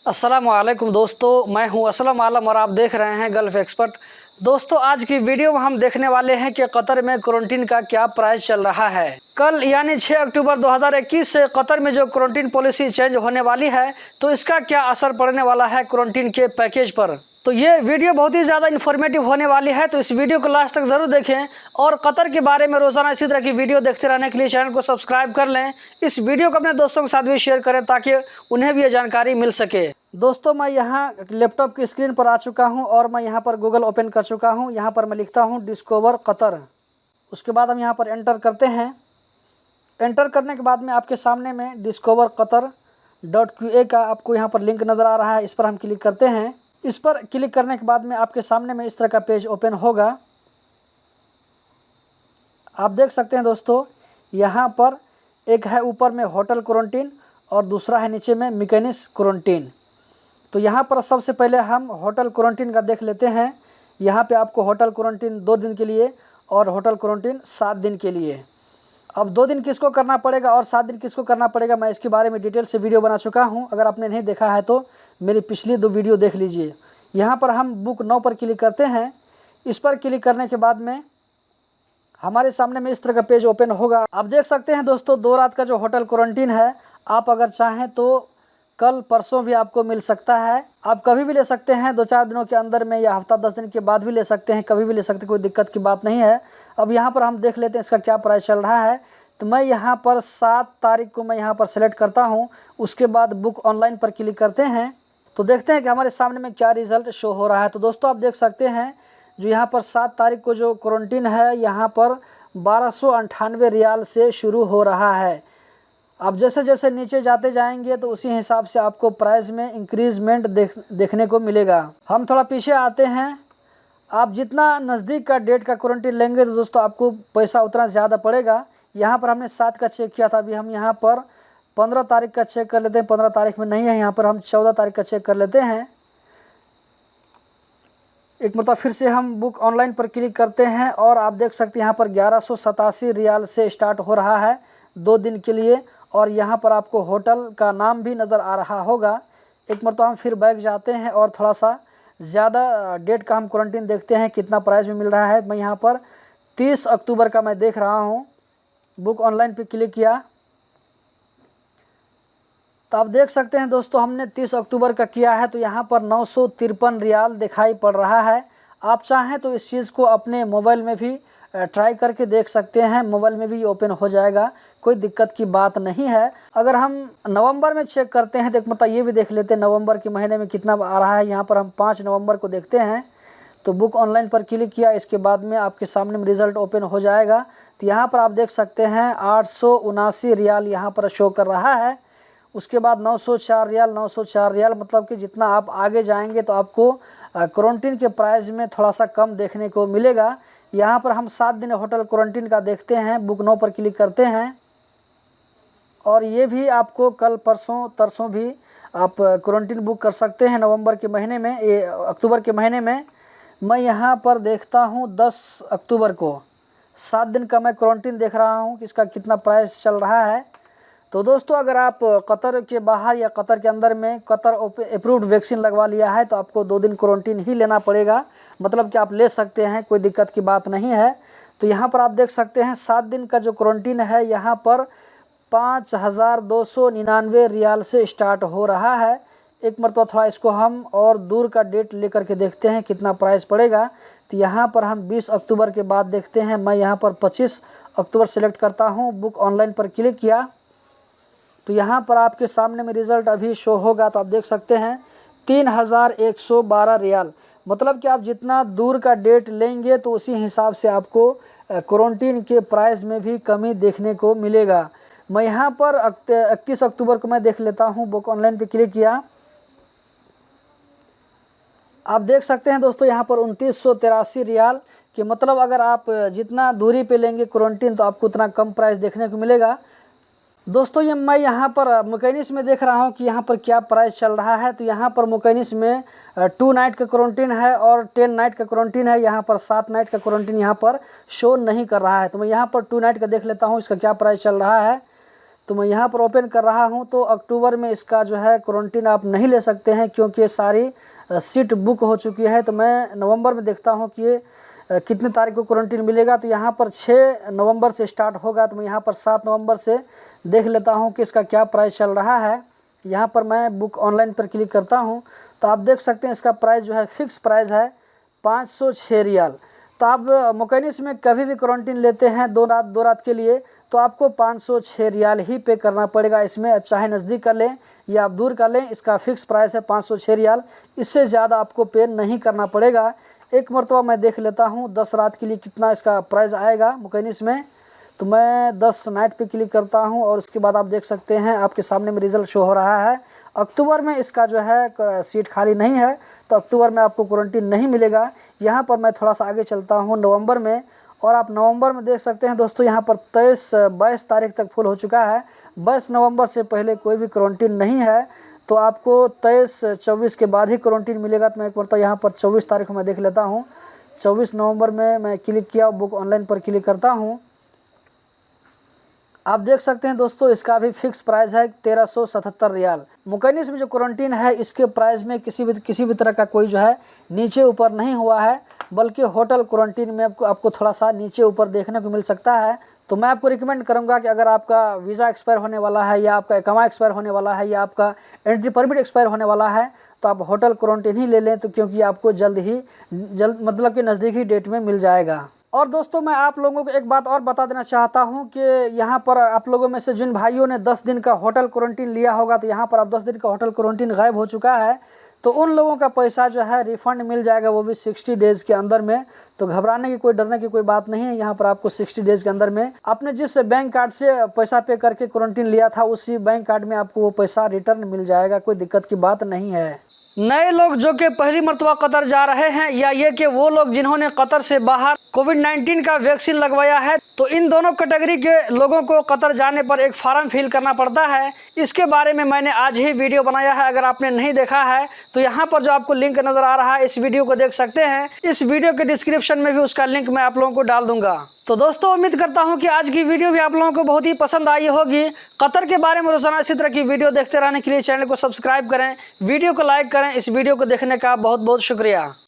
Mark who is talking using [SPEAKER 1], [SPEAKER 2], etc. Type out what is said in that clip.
[SPEAKER 1] अस्सलामुअलैकुम दोस्तों, मैं हूं असलम आलम और आप देख रहे हैं गल्फ़ एक्सपर्ट। दोस्तों, आज की वीडियो में हम देखने वाले हैं कि कतर में क्वारंटीन का क्या प्राइस चल रहा है। कल यानी 6 अक्टूबर 2021 से कतर में जो क्वारंटीन पॉलिसी चेंज होने वाली है, तो इसका क्या असर पड़ने वाला है क्वारंटीन के पैकेज पर। तो ये वीडियो बहुत ही ज़्यादा इन्फॉर्मेटिव होने वाली है, तो इस वीडियो को लास्ट तक ज़रूर देखें। और कतर के बारे में रोज़ाना इसी तरह की वीडियो देखते रहने के लिए चैनल को सब्सक्राइब कर लें। इस वीडियो को अपने दोस्तों के साथ भी शेयर करें ताकि उन्हें भी ये जानकारी मिल सके। दोस्तों, मैं यहाँ लैपटॉप की स्क्रीन पर आ चुका हूँ और मैं यहाँ पर गूगल ओपन कर चुका हूँ। यहाँ पर मैं लिखता हूँ डिस्कवर कतर। उसके बाद हम यहाँ पर एंटर करते हैं। एंटर करने के बाद में आपके सामने में डिस्कवर कतर .qa का आपको यहाँ पर लिंक नज़र आ रहा है। इस पर हम क्लिक करते हैं। इस पर क्लिक करने के बाद में आपके सामने में इस तरह का पेज ओपन होगा। आप देख सकते हैं दोस्तों, यहाँ पर एक है ऊपर में होटल क्वारंटीन और दूसरा है नीचे में मैकेनिक क्वारंटीन। तो यहाँ पर सबसे पहले हम होटल क्वारंटीन का देख लेते हैं। यहाँ पे आपको होटल क्वारंटीन 2 दिन के लिए और होटल क्वारंटीन 7 दिन के लिए। अब 2 दिन किसको करना पड़ेगा और 7 दिन किसको करना पड़ेगा, मैं इसके बारे में डिटेल से वीडियो बना चुका हूँ। अगर आपने नहीं देखा है तो मेरी पिछली 2 वीडियो देख लीजिए। यहाँ पर हम बुक 9 पर क्लिक करते हैं। इस पर क्लिक करने के बाद में हमारे सामने में इस तरह का पेज ओपन होगा। आप देख सकते हैं दोस्तों, 2 रात का जो होटल क्वारंटीन है, आप अगर चाहें तो कल परसों भी आपको मिल सकता है। आप कभी भी ले सकते हैं, 2-4 दिनों के अंदर में या हफ्ता 10 दिन के बाद भी ले सकते हैं, कभी भी ले सकते हैं, कोई दिक्कत की बात नहीं है। अब यहाँ पर हम देख लेते हैं इसका क्या प्राइस चल रहा है। तो मैं यहाँ पर 7 तारीख को मैं यहाँ पर सेलेक्ट करता हूँ। उसके बाद बुक ऑनलाइन पर क्लिक करते हैं तो देखते हैं कि हमारे सामने में क्या रिज़ल्ट शो हो रहा है। तो दोस्तों, आप देख सकते हैं जो यहाँ पर 7 तारीख को जो क्वारंटीन है, यहाँ पर 1298 रियाल से शुरू हो रहा है। आप जैसे जैसे नीचे जाते जाएंगे तो उसी हिसाब से आपको प्राइस में इंक्रीजमेंट देखने को मिलेगा। हम थोड़ा पीछे आते हैं। आप जितना नज़दीक का डेट का क्वारंटीन लेंगे तो दोस्तों आपको पैसा उतना ज़्यादा पड़ेगा। यहाँ पर हमने 7 का चेक किया था, अभी हम यहाँ पर 15 तारीख का चेक कर लेते हैं। 15 तारीख में नहीं है, यहाँ पर हम 14 तारीख का चेक कर लेते हैं। एक मतलब फिर से हम बुक ऑनलाइन पर क्लिक करते हैं और आप देख सकते हैं यहाँ पर 1187 रियाल से स्टार्ट हो रहा है 2 दिन के लिए। और यहाँ पर आपको होटल का नाम भी नज़र आ रहा होगा। एक मतलब हम फिर बैक जाते हैं और थोड़ा सा ज़्यादा डेट का हम क्वारंटीन देखते हैं कितना प्राइस में मिल रहा है। मैं यहाँ पर 30 अक्टूबर का मैं देख रहा हूँ। बुक ऑनलाइन पे क्लिक किया तो आप देख सकते हैं दोस्तों, हमने 30 अक्टूबर का किया है तो यहाँ पर 953 रियाल दिखाई पड़ रहा है। आप चाहें तो इस चीज़ को अपने मोबाइल में भी ट्राई करके देख सकते हैं। मोबाइल में भी ओपन हो जाएगा, कोई दिक्कत की बात नहीं है। अगर हम नवंबर में चेक करते हैं तो एक मतलब ये भी देख लेते हैं नवंबर के महीने में कितना आ रहा है। यहाँ पर हम 5 नवंबर को देखते हैं तो बुक ऑनलाइन पर क्लिक किया। इसके बाद में आपके सामने में रिज़ल्ट ओपन हो जाएगा। तो यहाँ पर आप देख सकते हैं 879 रियाल यहाँ पर शो कर रहा है। उसके बाद 904 रियाल, 904 रियाल, मतलब कि जितना आप आगे जाएंगे तो आपको क्वारंटीन के प्राइस में थोड़ा सा कम देखने को मिलेगा। यहाँ पर हम 7 दिन होटल क्वारंटीन का देखते हैं। बुक 9 पर क्लिक करते हैं और ये भी आपको कल परसों तरसों भी आप क्वारंटीन बुक कर सकते हैं नवंबर के महीने में, ये अक्टूबर के महीने में। मैं यहाँ पर देखता हूँ 10 अक्टूबर को 7 दिन का मैं क्वारंटीन देख रहा हूँ कि इसका कितना प्राइस चल रहा है। तो दोस्तों, अगर आप कतर के बाहर या कतर के अंदर में कतर अप्रूव्ड वैक्सीन लगवा लिया है तो आपको 2 दिन क्वारंटीन ही लेना पड़ेगा। मतलब कि आप ले सकते हैं, कोई दिक्कत की बात नहीं है। तो यहाँ पर आप देख सकते हैं 7 दिन का जो क्वारंटीन है यहाँ पर 5299 रियाल से स्टार्ट हो रहा है। एक मरतबा थोड़ा इसको हम और दूर का डेट लेकर के देखते हैं कितना प्राइस पड़ेगा। तो यहाँ पर हम 20 अक्टूबर के बाद देखते हैं। मैं यहाँ पर 25 अक्टूबर सेलेक्ट करता हूँ। बुक ऑनलाइन पर क्लिक किया तो यहाँ पर आपके सामने में रिज़ल्ट अभी शो होगा। तो आप देख सकते हैं 3112 रियाल। मतलब कि आप जितना दूर का डेट लेंगे तो उसी हिसाब से आपको क्वारंटीन के प्राइस में भी कमी देखने को मिलेगा। मैं यहाँ पर 31 अक्टूबर को मैं देख लेता हूँ। बुक ऑनलाइन पे क्लिक किया। आप देख सकते हैं दोस्तों, यहाँ पर 2983 रियाल कि मतलब अगर आप जितना दूरी पे लेंगे क्वारंटीन तो आपको उतना कम प्राइस देखने को मिलेगा। दोस्तों, ये मैं यहाँ पर मैकेनिक में देख रहा हूँ कि यहाँ पर क्या प्राइस चल रहा है। तो यहाँ पर मैकेनिक में 2 नाइट का क्वारंटीन है और 10 नाइट का क्वारंटीन है। यहाँ पर 7 नाइट का क्वारंटीन यहाँ पर शो नहीं कर रहा है। तो मैं यहाँ पर 2 नाइट का देख लेता हूँ इसका क्या प्राइस चल रहा है। तो मैं यहाँ पर ओपन कर रहा हूँ। तो अक्टूबर में इसका जो है क्वारंटीन आप नहीं ले सकते हैं, क्योंकि सारी सीट बुक हो चुकी है। तो मैं नवंबर में देखता हूँ कि ये कितने तारीख को क्वारंटीन मिलेगा। तो यहाँ पर 6 नवंबर से स्टार्ट होगा। तो मैं यहाँ पर 7 नवंबर से देख लेता हूँ कि इसका क्या प्राइस चल रहा है। यहाँ पर मैं बुक ऑनलाइन पर क्लिक करता हूँ तो आप देख सकते हैं इसका प्राइस जो है फिक्स प्राइस है 506 रियाल। तो आप मुकैनिस में कभी भी क्वारंटीन लेते हैं 2 रात के लिए तो आपको 506 रियाल ही पे करना पड़ेगा। इसमें आप चाहे नज़दीक का लें या आप दूर का लें, इसका फिक्स प्राइस है 506 रियाल। इससे ज़्यादा आपको पे नहीं करना पड़ेगा। एक मरतबा मैं देख लेता हूँ 10 रात के लिए कितना इसका प्राइस आएगा मुकैनिस में। तो मैं 10 नाइट पे क्लिक करता हूँ और उसके बाद आप देख सकते हैं आपके सामने में रिज़ल्ट शो हो रहा है। अक्टूबर में इसका जो है सीट खाली नहीं है, तो अक्टूबर में आपको क्वारंटीन नहीं मिलेगा। यहाँ पर मैं थोड़ा सा आगे चलता हूँ नवंबर में, और आप नवंबर में देख सकते हैं दोस्तों यहाँ पर 22 तारीख तक फुल हो चुका है। 22 नवंबर से पहले कोई भी क्वारंटीन नहीं है। तो आपको 23-24 के बाद ही क्वारंटीन मिलेगा। तो मैं एक बार तो यहाँ पर 24 तारीख में देख लेता हूँ। 24 नवंबर में मैं क्लिक किया, बुक ऑनलाइन पर क्लिक करता हूँ। आप देख सकते हैं दोस्तों इसका भी फिक्स प्राइस है 1377 रियाल। मुकैनिस में जो क्वारंटीन है इसके प्राइस में किसी भी तरह का कोई जो है नीचे ऊपर नहीं हुआ है, बल्कि होटल क्वारंटीन में आपको थोड़ा सा नीचे ऊपर देखने को मिल सकता है। तो मैं आपको रिकमेंड करूंगा कि अगर आपका वीज़ा एक्सपायर होने वाला है, या आपका इकामा एक्सपायर होने वाला है, या आपका एंट्री परमिट एक्सपायर होने वाला है, तो आप होटल क्वारंटीन ही ले लें। तो क्योंकि आपको जल्द मतलब कि नज़दीकी डेट में मिल जाएगा। और दोस्तों मैं आप लोगों को एक बात और बता देना चाहता हूं कि यहाँ पर आप लोगों में से जिन भाइयों ने 10 दिन का होटल क्वारंटीन लिया होगा, तो यहाँ पर अब 10 दिन का होटल क्वारंटीन गायब हो चुका है। तो उन लोगों का पैसा जो है रिफ़ंड मिल जाएगा, वो भी 60 डेज़ के अंदर में। तो घबराने की डरने की कोई बात नहीं है। यहाँ पर आपको 60 डेज़ के अंदर में आपने जिस बैंक कार्ड से पैसा पे करके क्वारंटीन लिया था, उसी बैंक कार्ड में आपको वो पैसा रिटर्न मिल जाएगा। कोई दिक्कत की बात नहीं है। नए लोग जो कि पहली मरतबा कतर जा रहे हैं, या ये कि वो लोग जिन्होंने कतर से बाहर कोविड-19 का वैक्सीन लगवाया है, तो इन दोनों कैटेगरी के लोगों को कतर जाने पर एक फॉर्म फिल करना पड़ता है। इसके बारे में मैंने आज ही वीडियो बनाया है। अगर आपने नहीं देखा है तो यहाँ पर जो आपको लिंक नज़र आ रहा है, इस वीडियो को देख सकते हैं। इस वीडियो के डिस्क्रिप्शन में भी उसका लिंक मैं आप लोगों को डाल दूंगा। तो दोस्तों उम्मीद करता हूं कि आज की वीडियो भी आप लोगों को बहुत ही पसंद आई होगी। कतर के बारे में रोजाना इसी तरह की वीडियो देखते रहने के लिए चैनल को सब्सक्राइब करें, वीडियो को लाइक करें। इस वीडियो को देखने का बहुत बहुत शुक्रिया।